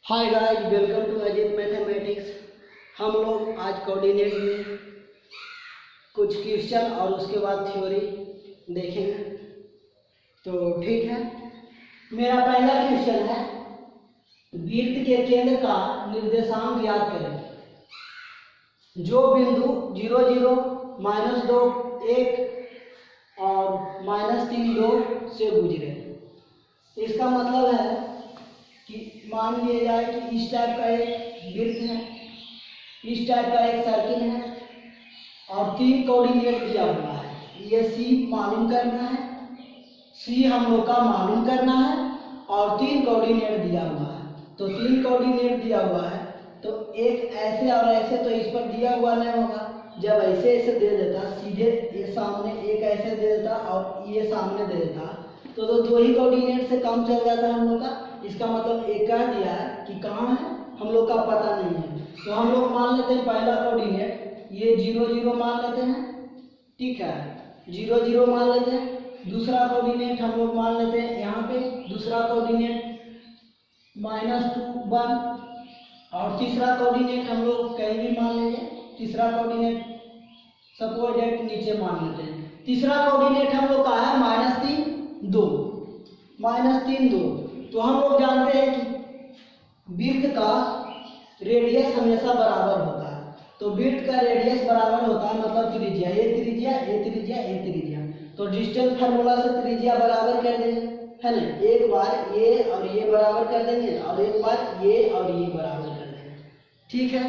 Hi guys, welcome to Ajit mathematics. हम लोग आज कोऑर्डिनेट में कुछ क्वेश्चन और उसके बाद थ्योरी देखेंगे। तो ठीक है, मेरा पहला क्वेश्चन है, वृत्त के केंद्र का निर्देशांक ज्ञात करें। जो बिंदु 0 0 -2 1 और -3 2 से गुजरे। इसका मतलब है कि मान लिया जाए कि इस टाइप का एक वृत्त है, इस टाइप का एक सर्किल है और 3 कोऑर्डिनेट दिया हुआ है। ये सी मालूम करना है, सी हम लोग का मालूम करना है और 3 कोऑर्डिनेट दिया हुआ है। तो 3 कोऑर्डिनेट दिया हुआ है तो एक ऐसे और ऐसे, तो इस पर दिया हुआ नहीं होगा। जब ऐसे ऐसे दे देता, सीधे ये सामने एक ऐसे दे देता और ये सामने दे देता, तो 2 ही कोऑर्डिनेट से काम चल जाता है हम लोग का। इसका मतलब एक कह दिया है कि कहाँ है हम लोग का पता नहीं है। तो हम लोग मान लेते हैं पहला कोऑर्डिनेट ये 0 0 मान लेते हैं, ठीक है, 0 0 मान लेते हैं। दूसरा कोऑर्डिनेट हम लोग मान लेते हैं यहाँ पे, दूसरा कोऑर्डिनेट -2 1 और तीसरा कोऑर्डिनेट हम लोग कहीं भी मान लेंगे। तीसरा कोऑर्डिनेट सपोज डेट नीचे मान लेते हैं। तीसरा कोऑर्डिनेट हम लोग का है -3 2 -3 2। तो हम लोग जानते हैं कि वृत्त का रेडियस हमेशा बराबर होता है। तो वृत्त का रेडियस बराबर होता है मतलब त्रिज्या, ये त्रिज्या ये त्रिज्या ये त्रिज्या। तो डिस्टेंस फार्मूला से त्रिज्या बराबर कर देंगे, है ना। एक बार ये और ये बराबर कर देंगे और एक बार ये और ये बराबर कर देंगे, ठीक है।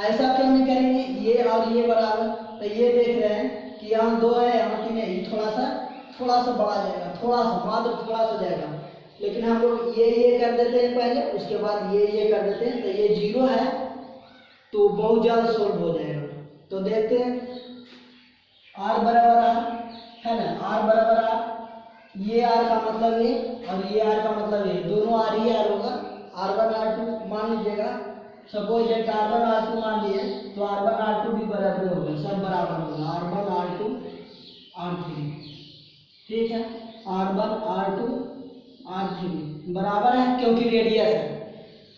ऐसा क्यों नहीं करेंगे, ये और ये बराबर। तो ये देख रहे हैं कि यहाँ 2 है, यहाँ 3 है, ये थोड़ा सा बढ़ा जाएगा, थोड़ा सा मात्र थोड़ा सा जाएगा। लेकिन हम लोग ये कर देते हैं पहले, उसके बाद ये कर देते हैं। तो ये 0 है तो बहुत जल्द सोल्व हो जाएगा। तो देखते हैं r बराबर r, है ना, r बराबर r, ये r का मतलब ये और ये r का मतलब ये, दोनों r ही r होगा। r1 r2 मान लीजिएगा, सपोज डेट r1 r2 मान लिए तो r1 r2 भी बराबर होगा, सब बराबर होगा, r1 r2 r3, ठीक है। r1 r2 r3 बराबर है क्योंकि रेडियस है,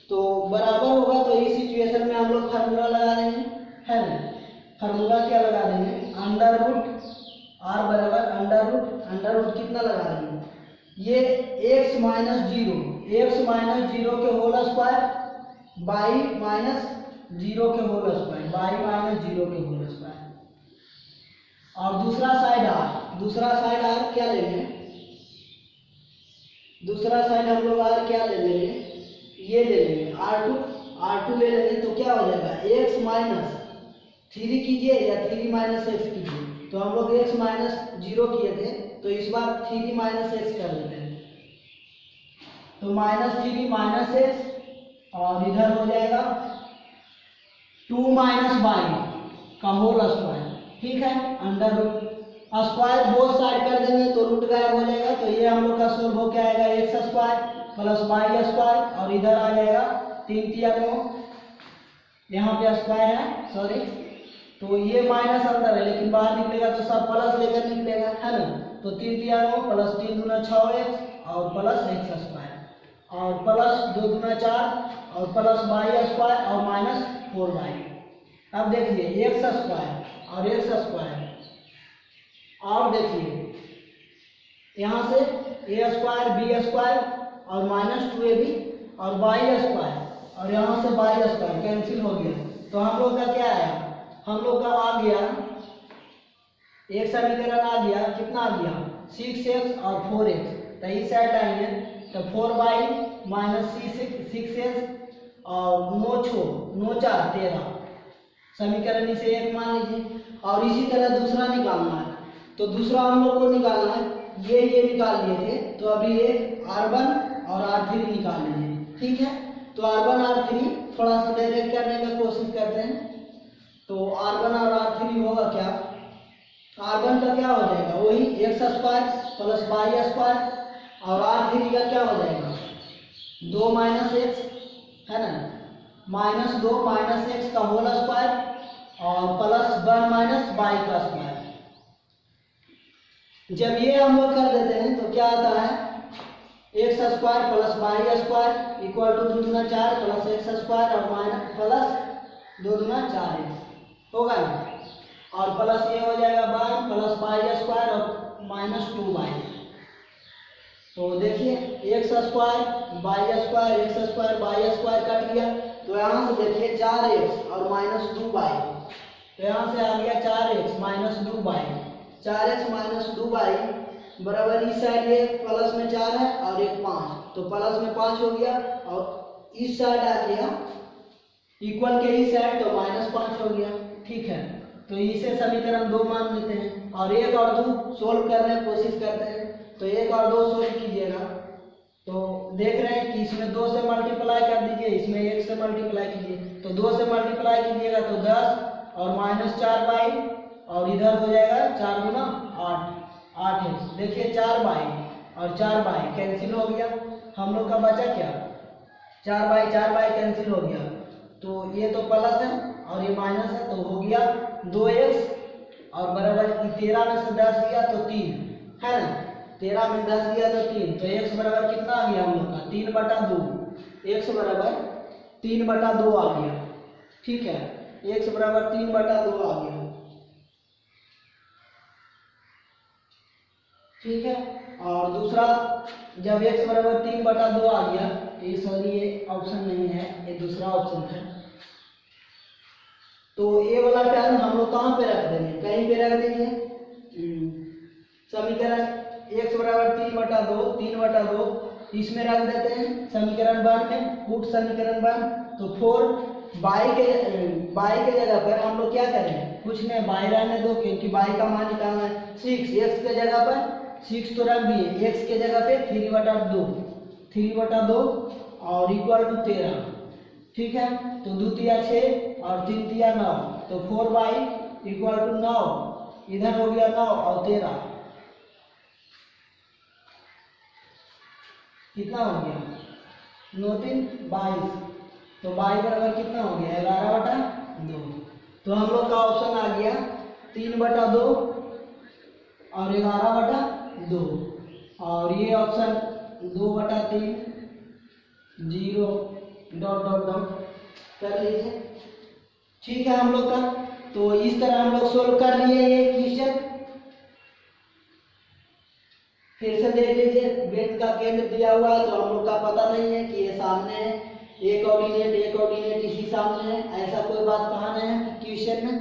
तो बराबर होगा। तो इस सिचुएशन में हम लोग फार्मूला लगा देंगे, है ना। फार्मूला क्या लगा देंगे, अंडर रूट r बराबर अंडर रूट कितना लगा देंगे, ये x -0 के होल स्क्वायर बाई -0 के होल स्क्वायर, बाई -0 के होल स्क्वायर। और दूसरा साइड r क्या लेंगे, दूसरा साइड हम लोग r क्या ले लेंगे, ये ले लेंगे r2 ले लेंगे। तो क्या हो जाएगा, x -3 कीजिए या 3 x कीजिए। तो हम लोग x -0 किए थे, तो इस बार 3 x कर देते हैं। तो -3 x और इधर हो जाएगा 2 y का होल स्क्वायर, ठीक है। Under root square both side कर देंगे तो रूट गायब हो जाएगा। तो ये हम लोग का सोल्व हो क्या आएगा, x square plus y square और इधर आ जाएगा 3 3 9, यहाँ पे स्क्वायर है सॉरी। तो ये माइनस अंदर है लेकिन बाहर निकलेगा तो सब प्लस लेकर निकलेगा, है ना। तो 3 3 9 प्लस 3 दूना 6x और प्लस x स्क्वायर और प्लस 2 दूना 4 और प्लस y स्क्वायर और माइनस 4y। अब देखिए x स्क्वायर और x स्क्वायर, और देखिए यहाँ से a स्क्वायर b स्क्वायर और -2ab और y स्क्वायर और यहाँ से y स्क्वायर कैंसिल हो गया। तो हम लोग का क्या आया, हम लोग का आ गया एक समीकरण आ गया, कितना आ गया 6x और 4x। तो इस साइड आएंगे तो 4y - 6x और 9 4 13, समीकरण इसे 1 मान लीजिए। और इसी तरह दूसरा निकालना है, तो दूसरा हम लोग को निकालना है, ये निकाल लिए थे, तो अभी ये r1 और r3 निकाल लीजिए, ठीक है। तो r1 r3 थोड़ा सा डायरेक्ट करने का कोशिश करते हैं। तो r1 और r3 होगा क्या, r1 का क्या हो जाएगा, वही x square plus y square और r3 का क्या हो जाएगा 2 x, है ना, -2 x का होल स्क्वायर और प्लस 1 y का स्क्वायर। जब ये हम लोग कर देते हैं तो क्या आता है X square plus Y square equal to 2 दूना 4 प्लस एक्स स्क्वायर और माइनस प्लस 2 दूना 4x होगा ना, और प्लस ये हो जाएगा वाई प्लस वाई स्क्वायर और माइनस 2y। तो देखिए X square Y square X square Y square cut गया, तो यहाँ से देखिए 4x और माइनस 2y, तो यहाँ से आ गया 4x minus 2y, 4x minus 2y बराबर इस साइड ये प्लस में 4 है और एक 5, तो प्लस में 5 हो गया, और इस साइड आ गया इक्वल के इस साइड तो माइनस 5 हो गया। ठीक है, तो इसे समीकरण 2 मान लेते हैं और 1 और 2 सोल्व करने की कोशिश करते हैं। तो 1 और 2 सोल्व कीजिएगा, तो देख रहे हैं कि इसमें 2 से मल्टीप्लाई कर दीजिए, इसमें 1 से मल्टीप्लाई कीजिए, तो 2 से मल्टीप्लाई कीजिएगा तो 10 और माइनस 4y, और इधर हो जाएगा 4 गुना 8x। देखिए 4y और 4y कैंसिल हो गया, हम लोग का बचा क्या 4y कैंसिल हो गया, तो ये तो प्लस है और ये माइनस है, तो हो गया 2x और बराबर 13 में से 10 गया तो 3 है ना, 13 में 10 गया तो 3, तो x बराबर कितना आ गया हम लोग का 3/2, x बराबर 3/2 आ गया। ठीक है, x बराबर 3/2 आ गया। ठीक है, और दूसरा जब x बराबर 3/2 आ गया, ये सॉरी ये ऑप्शन नहीं है, ये दूसरा ऑप्शन है, तो ये वाला टर्म हम लोग कहाँ पे रख देंगे, कहीं पे रख देंगे समीकरण x बराबर 3/2 इसमें रख देते हैं समीकरण 1 में, पुट समीकरण 1, तो 4 y के जगह पर हम लोग क्या करें, कुछ नहीं y रहने दो क्योंकि y का मान निकालना है। 6 x के जगह पर 6 तो रख दिए, x के जगह पे 3/2 और इक्वल टू 13। ठीक है, तो 2 तिया 6 और 3 तिया 9, तो 4y इक्वल टू 9, इधर हो गया 9 और 13 कितना हो गया 9 3 22, तो y बराबर कितना हो गया 11/2। तो हम लोग का ऑप्शन आ गया 3/2 और 11/2, और ये ऑप्शन 2/3 0 ... कर लीजिए। ठीक है हम लोग का, तो इस तरह हम लोग सोल्व कर लिए ये क्वेश्चन। फिर से देख लीजिए, वृत्त का केंद्र दिया हुआ है, तो हम लोग का पता नहीं है कि ये सामने है, ए कोऑर्डिनेट इसी सामने है, ऐसा कोई बात कहा नहीं है क्वेश्चन में,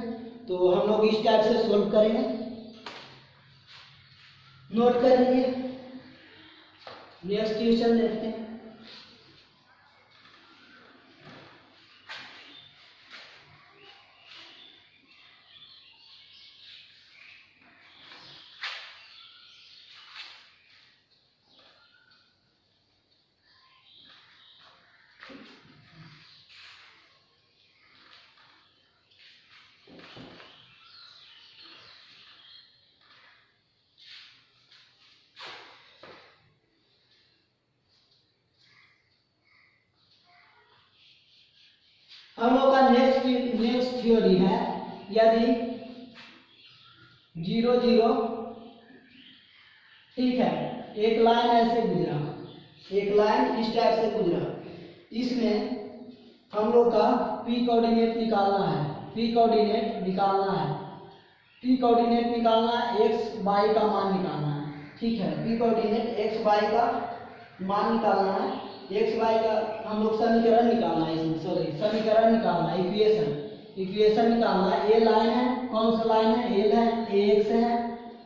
तो हम लोग इस टाइप से सोल्व करेंगे। नोट कर लीजिए, नेक्स्ट क्वेश्चन देखते हैं। हम लोग का नेक्स्ट थ्योरी है, यदि 0 0, ठीक है, एक लाइन ऐसे गुजरा, एक लाइन इस टाइप से गुजरा, इसमें हम लोग का p कोऑर्डिनेट निकालना है, p कोऑर्डिनेट निकालना है, x y का मान निकालना है। ठीक है, p कोऑर्डिनेट x y का मान निकालना है, x y का हम लोग समीकरण निकालना है, समीकरण निकालना है, इक्वेशन निकालना है। ये लाइन है, कौन सा लाइन है, l है, ax है,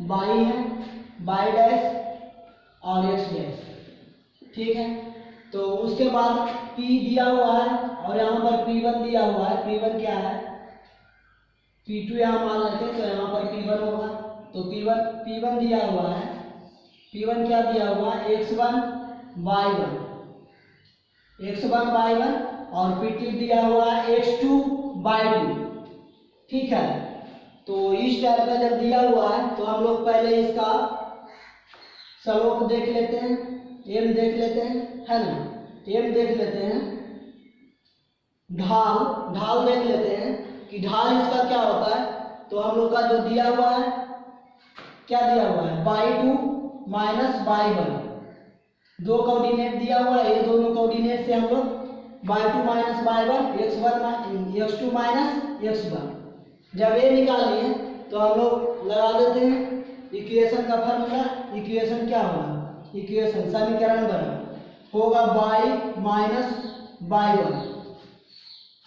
y है, y डैश और x डैश। ठीक है, तो उसके बाद p दिया हुआ है और यहाँ पर p1 दिया हुआ है, p1 क्या है, p2 यहाँ मान लेते हैं, तो यहाँ पर p1 होगा, तो p1 दिया हुआ है, p1 क्या दिया हुआ है, x1 y1 और p2 दिया हुआ है x2 y2। ठीक है, तो इस टाइप का जब दिया हुआ है तो हम लोग पहले इसका स्लोप देख लेते हैं, m देख लेते हैं, है ना, m देख लेते हैं, ढाल देख लेते हैं कि ढाल इसका क्या होता है। तो हम लोग का जो दिया हुआ है, क्या दिया हुआ है, y2 - y1, दो कोऑर्डिनेट दिया हुआ है, ये दोनों कोऑर्डिनेट से हम लोग y2 minus y1 x2 minus x1 जब ये निकाल लिए तो हम लोग लगा देते हैं इक्वेशन का फॉर्मूला। इक्वेशन क्या होगा, इक्वेशन समीकरण बराबर होगा y minus y1,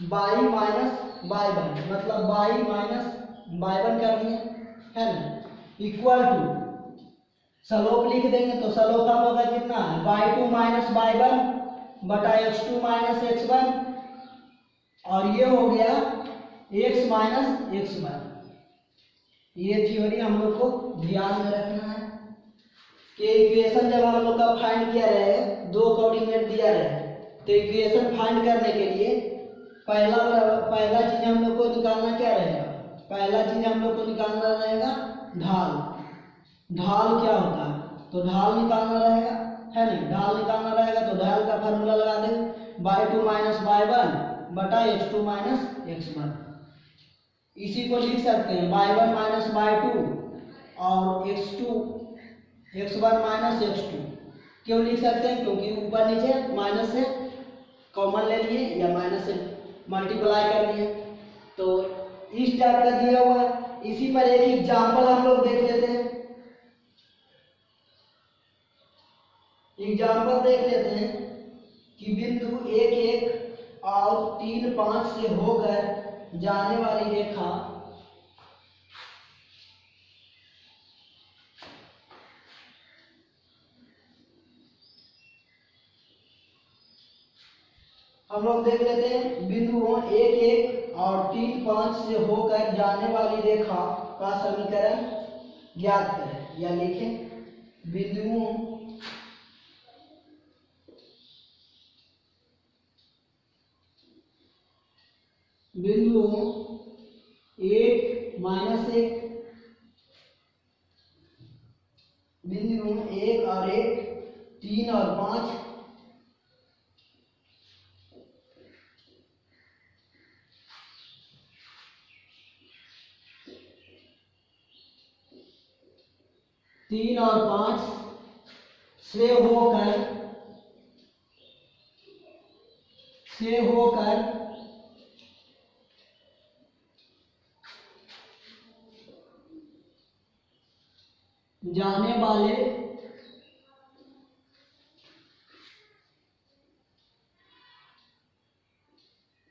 y minus y1 मतलब y माइनस y1 कर दिए है ना, इक्वल टू सलोप लिख देंगे तो सलोप हम लोग का कितना है y2 माइनस y1 बटा x2 माइनस x1 और ये हो गया x माइनस x1। ये थ्योरी हम लोग को ध्यान में रखना है कि इक्वेशन जब हम लोग का फाइंड किया रहे, दो कोऑर्डिनेट दिया रहे, तो इक्वेशन फाइंड करने के लिए पहला चीज हम लोग को निकालना क्या रहेगा, पहला चीज हम लोग को निकालना रहेगा ढाल। ढाल क्या होता है, तो ढाल निकालना रहेगा है नहीं, ढाल निकालना रहेगा तो ढाल का फार्मूला लगा दें y2 माइनस y1 बटा x2 माइनस x1। इसी को लिख सकते हैं y1 माइनस y2 और x1 माइनस x2। क्यों लिख सकते हैं, क्योंकि ऊपर नीचे माइनस से कॉमन ले लिए या माइनस से मल्टीप्लाई कर लिए, तो इस टाइप का दिया हुआ है। इसी पर एक एग्जाम्पल हम लोग देख लेते हैं। एग्जाम्पल देख लेते हैं कि बिंदु 1 1 और 3 5 से होकर जाने वाली रेखा हम लोग देख लेते हैं बिंदुओं 1 1 और 3 5 से होकर जाने वाली रेखा का समीकरण ज्ञात करें या लिखें। बिंदुओं 1 माइनस 1, बिंदुओं 1 और 1, 3 और 5 3 और 5 से होकर जाने वाले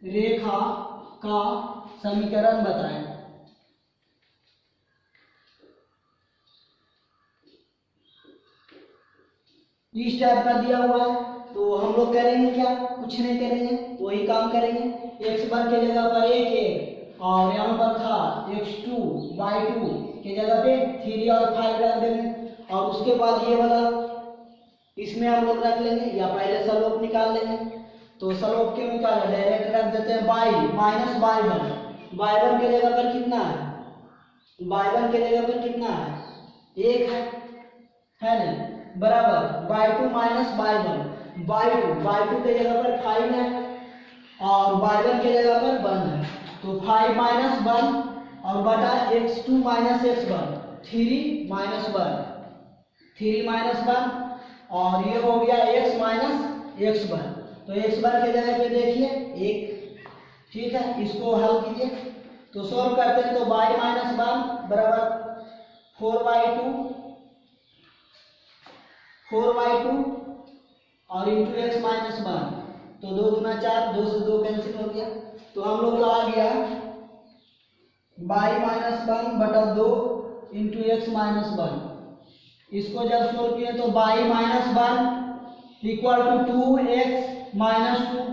रेखा का समीकरण बताएं। इस टाइप का दिया हुआ है तो हम लोग करेंगे क्या, कुछ नहीं करेंगे, वही काम करेंगे। x1 के जगह पर 1 1 और यहाँ पर था x2 y2 के जगह पे 3 और 5 रख देंगे और उसके बाद ये वाला इसमें हम लोग रख लेंगे या पहले सलोप निकाल लेंगे। तो सलोप क्यों निकाला, डायरेक्ट रख देते हैं y माइनस y1 के जगह पर कितना है, y1 के जगह पर कितना है 1 है नहीं, बराबर y2 माइनस y2 के जगह पर 5 है और y1 के जगह पर 1 है, तो 5 माइनस 1 और बटा x2 माइनस x1 3 माइनस 1 और ये हो गया x माइनस x1। तो x1 के जगह पे देखिए 1, ठीक है, इसको हल कीजिए तो सॉल्व करते हैं तो y माइनस 1 बराबर 4y2 और इंटू x माइनस 1, तो 2 दूना 4, 2 से 2 कैंसिल हो गया, तो हम लोग का आ गया y माइनस 1 बटा 2 इंटू x माइनस 1। इसको जब सोल्व किए तो y minus 1 equal to 2x minus 2,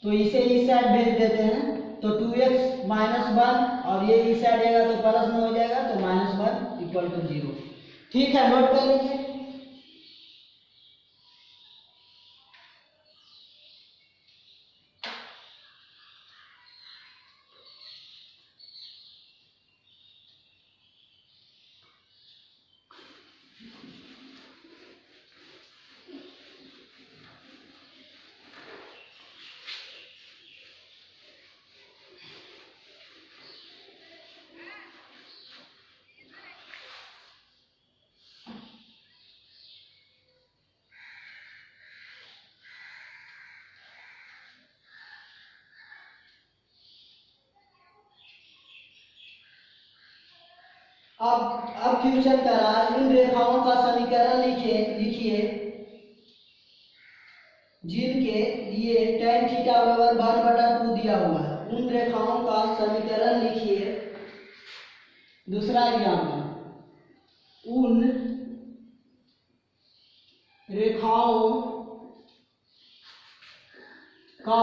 तो इसे इस साइड भेज देते हैं तो 2x माइनस 1 और ये इस साइड आएगा तो प्लस में हो जाएगा तो माइनस 1 इक्वल टू 0। ठीक है, नोट कर लीजिए। अब क्वेश्चन कर रहा है, इन रेखाओं का समीकरण लिखिए जिनके लिए tan थीटा बराबर 1/2 दिया हुआ है। उन रेखाओं का समीकरण लिखिए। दूसरा एग्जाम्पल, उन रेखाओं का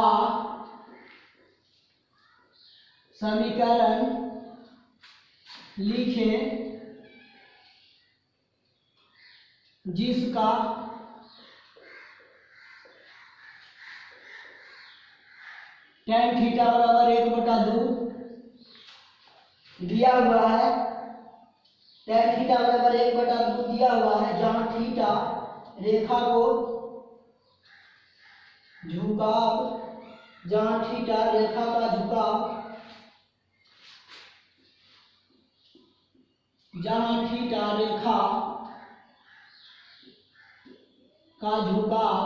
समीकरण लिखें जिसका tan थीटा बराबर 1/2 दिया हुआ है। tan थीटा बराबर 1/2 दिया हुआ है, जहां थीटा रेखा को झुकाव, जहां थीटा रेखा का झुकाव, जहां थीटा रेखा का झुकाव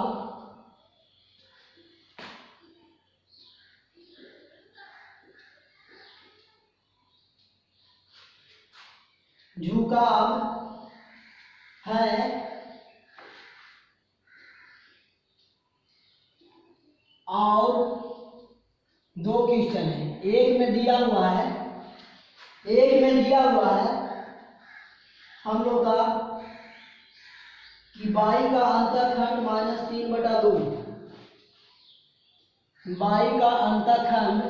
है, और दो क्वेश्चन है। एक में दिया हुआ है हम लोग का कि बाई का अंतःखंड -3/2, बाई का अंतःखंड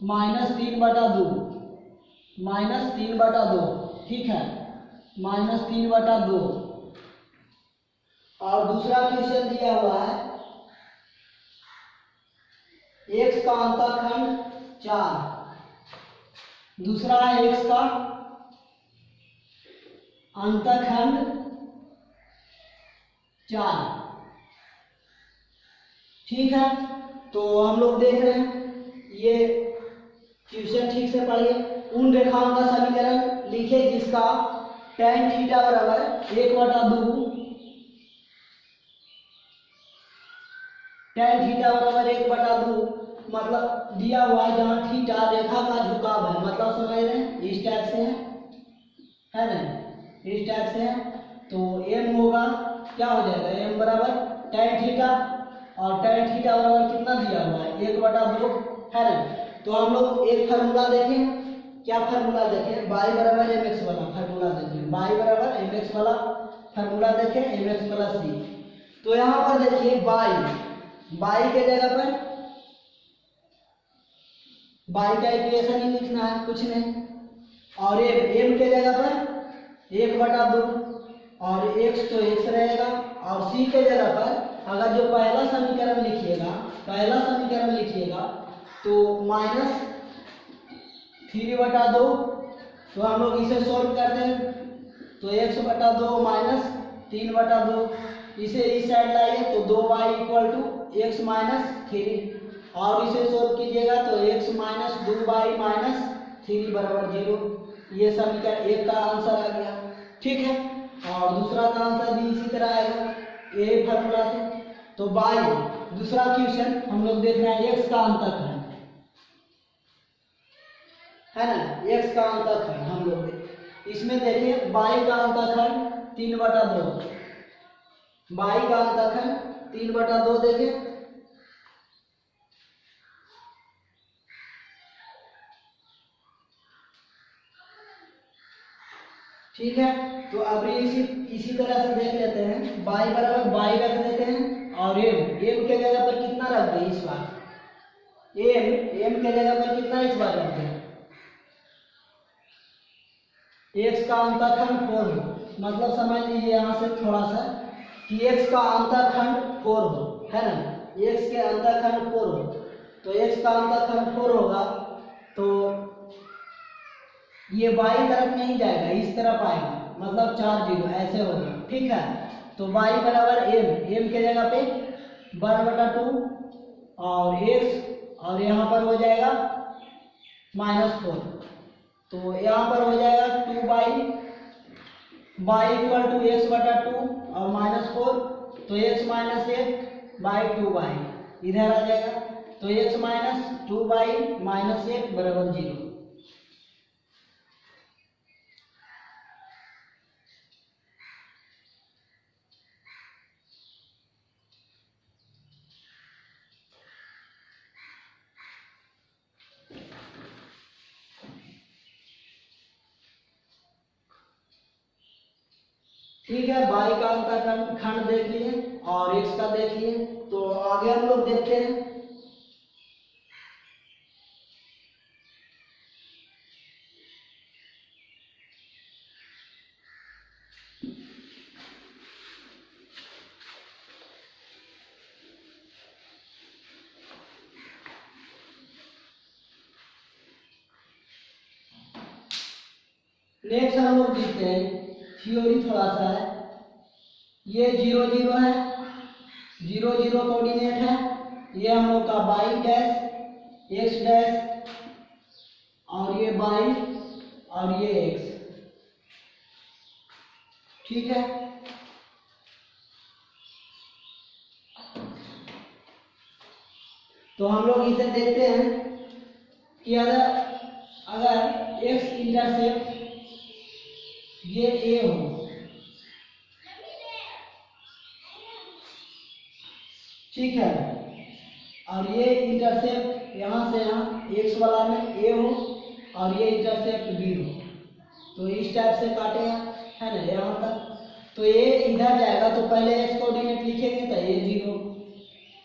-3/2, ठीक है, -3/2। और दूसरा क्वेश्चन दिया हुआ है x का अंतःखंड 4, दूसरा है x का अंतःखंड 4, ठीक है। तो हम लोग देख रहे हैं, ये क्वेश्चन ठीक से पढ़िए। उन रेखाओं का समीकरण लिखे जिसका tan थीटा बराबर 1/2, tan थीटा बराबर 1/2 मतलब दिया हुआ है, जहां थीटा रेखा का झुकाव है, मतलब समझ रहे हैं, इस टाइप से है ना, इस टाइप से है। तो m होगा, क्या हो जाएगा, m बराबर tan थीटा, और tan थीटा बराबर कितना दिया हुआ है, 1/2 है ना। तो हम लोग एक फार्मूला देखें, क्या फार्मूला देखें, y बराबर mx वाला फार्मूला देखें, y बराबर mx वाला फार्मूला देखें, mx प्लस c। तो यहाँ पर देखिए y के जगह पर y का इक्वेशन ही लिखना है, कुछ नहीं, और m के जगह पर 1/2, और x तो x रहेगा, और c के जगह पर अगर जो पहला समीकरण लिखिएगा तो -3/2, तो हम लोग इसे सोल्व करते हैं, तो x/2 -3/2, इसे इस साइड लाइए तो 2y = x - 3, और इसे सोल्व कीजिएगा तो x - 2y - 3 = 0। ये समीकरण एक का आंसर आ गया, ठीक है। और दूसरा का आंसर भी इसी तरह आएगा, यही फार्मूला से। तो y, दूसरा क्वेश्चन हम लोग देख रहे हैं, x का अंतःखंड है ना, x का अंतःखंड हम लोग इसमें देखिए, y का अंतःखंड 3/2, y का अंतःखंड 3/2 देखें, ठीक है। तो अब इसी तरह से देख लेते हैं, y बराबर y रख देते हैं, और m के जगह पर कितना रख दें इस बार, m के जगह पर कितना इस बार रख दें, x का अंतःखंड 4 हो, मतलब समझ लीजिए यहाँ से थोड़ा सा कि x का अंतःखंड 4 हो, है ना, x के अंतःखंड 4 हो, तो x का अंतःखंड 4 होगा, तो ये बाई तरफ नहीं जाएगा, इस तरफ आएगा, मतलब 4 0 ऐसे होगा, ठीक है। तो y बराबर m के जगह पे 1/2, और x, और यहाँ पर हो जाएगा -4, तो यहाँ पर हो जाएगा 2y = x/2 और -4, तो x - 1/2y इधर आ जाएगा। तो x माइनस 2y माइनस 1 बराबर 0। ठीक है, y का अंतः खंड देख लिए और x का देख लिए, तो आगे हम लोग देखते हैं। नेक्स्ट हम लोग देखते हैं, थ्योरी थोड़ा सा है। ये 0 0 है, 0 0 कोऑर्डिनेट है। ये हम लोग का y डैश x डैश और ये y और ये x, ठीक है। तो हम लोग इसे देखते हैं कि अगर x इंटरसेप्ट ये a हो, ठीक है, और ये इंटरसेप्ट यहाँ से यहाँ x वाला में a हो और ये इंटरसेप्ट b हो, तो इस टाइप से काटेगा, है ना, यहाँ तक। तो ये इधर जाएगा तो पहले x कोऑर्डिनेट लिखेंगे तो a 0,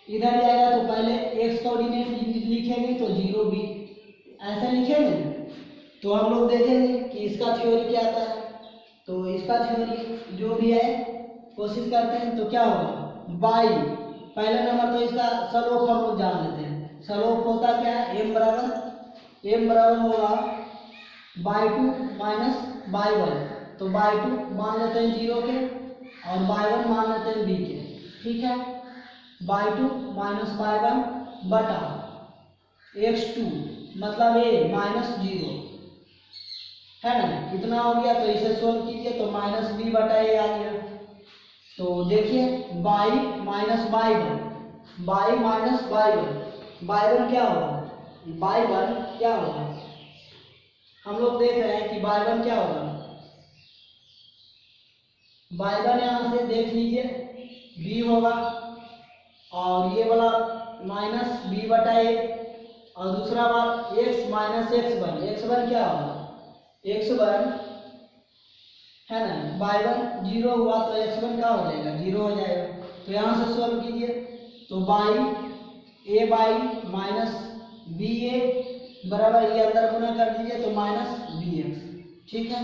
इधर जाएगा तो पहले x कोऑर्डिनेट लिखेंगे तो 0 b, ऐसा लिखेंगे। तो हम लोग देखेंगे कि इसका थ्योरी क्या आता है। तो इसका थ्योरी जो भी है कोशिश करते हैं। तो क्या होगा, y पहले नंबर तो इसका सलोप हम लोग जान लेते हैं। सलोप होता क्या है, m बराबर होगा y2 माइनस y1। तो y2 मान लेते हैं 0 के और y1 मान लेते हैं b के, ठीक है। y2 माइनस y1 बटा x2 मतलब a माइनस 0, है ना, इतना हो गया। तो इसे सोल्व कीजिए तो माइनस b बटा a आ गया। तो देखिए y minus y1, y minus y1 क्या होगा, y1 क्या होगा, हम लोग देख रहे हैं कि y1 क्या होगा। y1 यहाँ से देख लीजिए b होगा और ये वाला माइनस b बटा a, और दूसरा बात x माइनस x1 क्या होगा, x1, है ना, y1 0 हुआ तो x1 क्या हो जाएगा, 0 हो जाएगा। तो यहाँ से सॉल्व कीजिए तो a बाई माइनस बी ए बराबर, ये अंदर गुना कर दीजिए तो माइनस bx, ठीक है।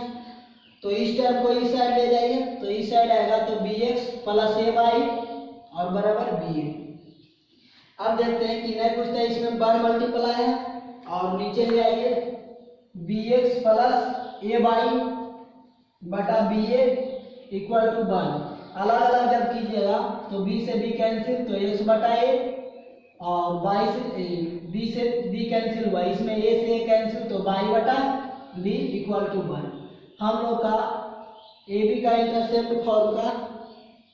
तो इस टर्म को इस साइड ले जाइए तो इस साइड आएगा तो bx प्लस a बाई और बराबर ba। अब देखते हैं कि नहीं पूछता है, इसमें बार मल्टीप्लाई है और नीचे ले आइए bx प्लस a बाई बटा ba इक्वल टू 1। अलग अलग जब कीजिएगा तो b से b कैंसिल तो x बटा a और y से b से b कैंसिल हुआ, इसमें a से a कैंसिल तो y बटा b इक्वल टू 1। हम लोग का ए बी का इंटरसेप्ट फॉर्मूला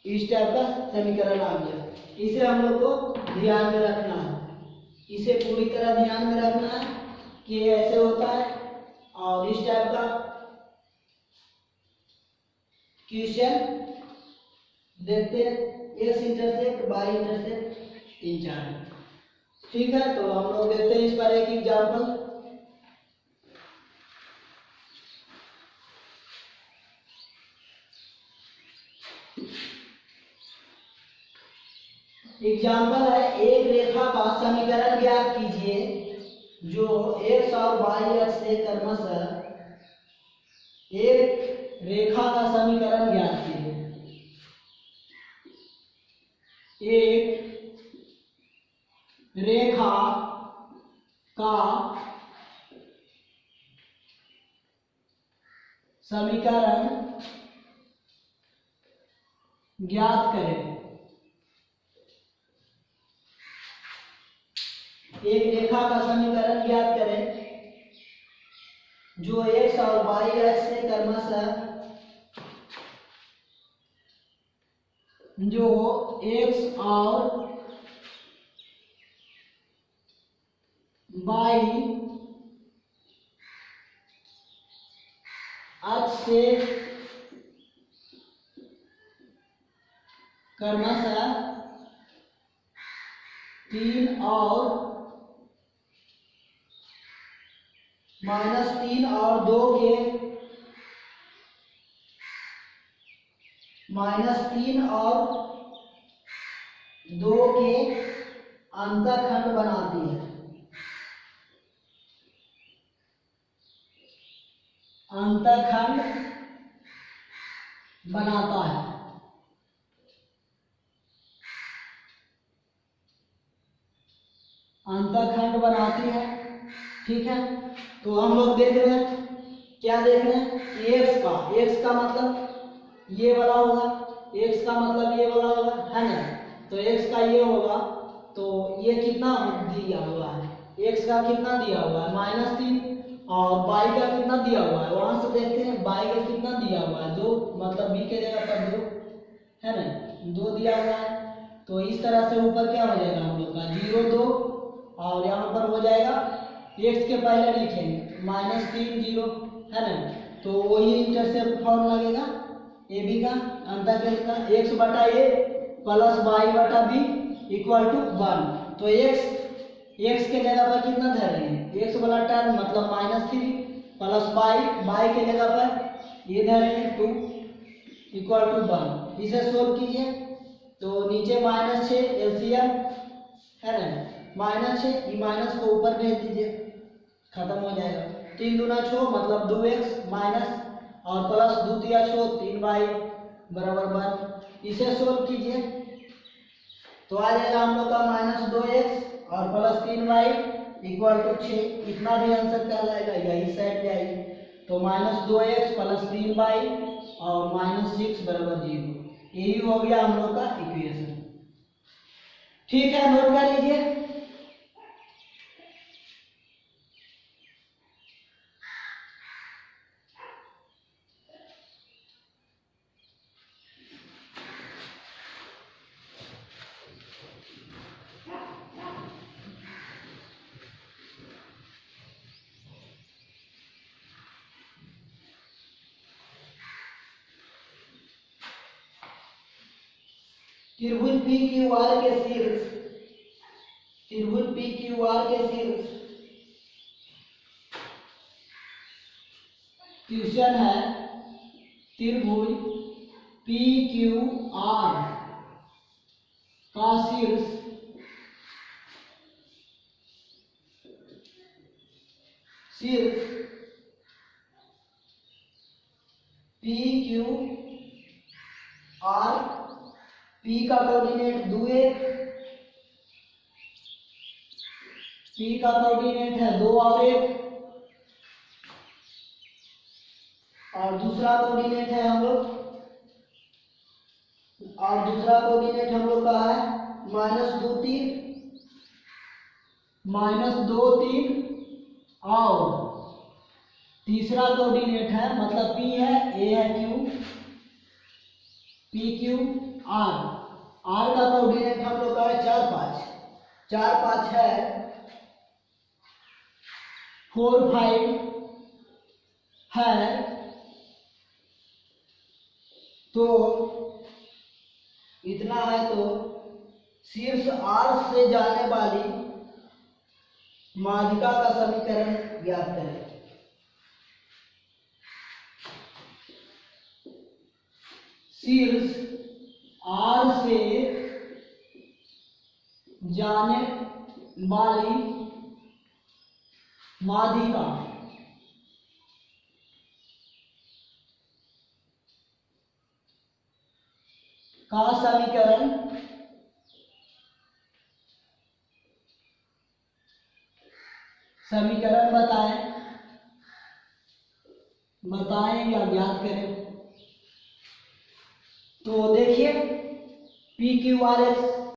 इस टाइप का समीकरण आ गया। इसे हम लोग को ध्यान में रखना है, इसे पूरी तरह ध्यान में रखना है कि ये ऐसे होता है। और इस टाइप का क्वेश्चन देखते हैं, एक्स इंटरसेप्ट वाई इंटरसेप्ट 3 4 है, ठीक है। तो हम लोग देखते हैं इस पर एक एग्जाम्पल। एग्जाम्पल है, एक रेखा का समीकरण ज्ञात कीजिए जो x और y अक्ष से क्रमशः, एक रेखा का समीकरण ज्ञात कीजिए, एक रेखा का समीकरण ज्ञात करें। एक रेखा का समीकरण ज्ञात करें जो x और y अक्ष से क्रमशः, जो x और बाई अक्ष से क्रमशः 3 और -3 और 2 के -3 और 2 के अंतःखंड बनाती है। अंतःखंड बनाता है। अंतःखंड बनाती है। ठीक है, तो हम लोग देख रहे हैं, क्या देख रहे हैं, एक्स का मतलब ये वाला होगा, एक्स का मतलब ये वाला होगा, है ना। तो एक्स का ये होगा, तो ये कितना दिया हुआ है, एक्स का कितना दिया हुआ है -3, और बाई का कितना दिया हुआ है, वहां से देखते हैं बाई का कितना दिया हुआ है, 2, मतलब बी के जगह पर 2, है ना, 2 दिया हुआ है। तो इस तरह से ऊपर क्या हो जाएगा हम लोग का 0 2, और यहाँ पर हो जाएगा एक्स के पहले लिखेंगे -3 0, है ना। तो वही इंटरसेप्ट फॉर्म लगेगा ए बी का, अंतःखंड का, एक्स बटा ए प्लस बाई बटा बी इक्वल टू 1। तो एक्स के जगह पर कितना धरेंगे, एक्स वाला टर्म मतलब -3 प्लस बाई के जगह पर ये धरेंगे 2 इक्वल टू 1। इसे सोल्व कीजिए, तो नीचे -6 एलसीएम, है ना, -6, माइनस को ऊपर भेज दीजिए, खत्म हो जाएगा। 3 दूना 6 मतलब 2x माइनस और प्लस 2 तिया 6 3y बराबर 1। इसे सोल्व कीजिए, तो आ जाएगा हम लोग का -2x और प्लस 3y इक्वल टू 6। इतना भी आंसर क्या लाएगा, यही साइड जाएगी। तो -2x प्लस 3y और -6 बराबर 0। यही हो गया हम लोग का इक्वेशन। ठीक है, नोट कर लीजिए। त्रिभुज पी क्यू आर के शीर्ष, त्रिभुज पी क्यू आर के शीर्ष क्वेश्चन है, त्रिभुज पी क्यू आर का शीर्ष पी क्यू आर, पी का कोऑर्डिनेट 2a, पी का कोऑर्डिनेट है 2 और 1, और दूसरा कोऑर्डिनेट है हम लोग, और दूसरा कोऑर्डिनेट हम लोग का है -2 3, -2 3, और तीसरा कोऑर्डिनेट है मतलब P है, A है Q, P Q R, R का कोऑर्डिनेट हम लोग का है 4 5, 4 5 है 4 5 है। तो इतना है, तो शीर्ष आर से जाने वाली माध्यिका का समीकरण ज्ञात करें। शीर्ष आर से जाने वाली माध्यिका का समीकरण बताएं या ज्ञात करें। तो देखिए P Q R S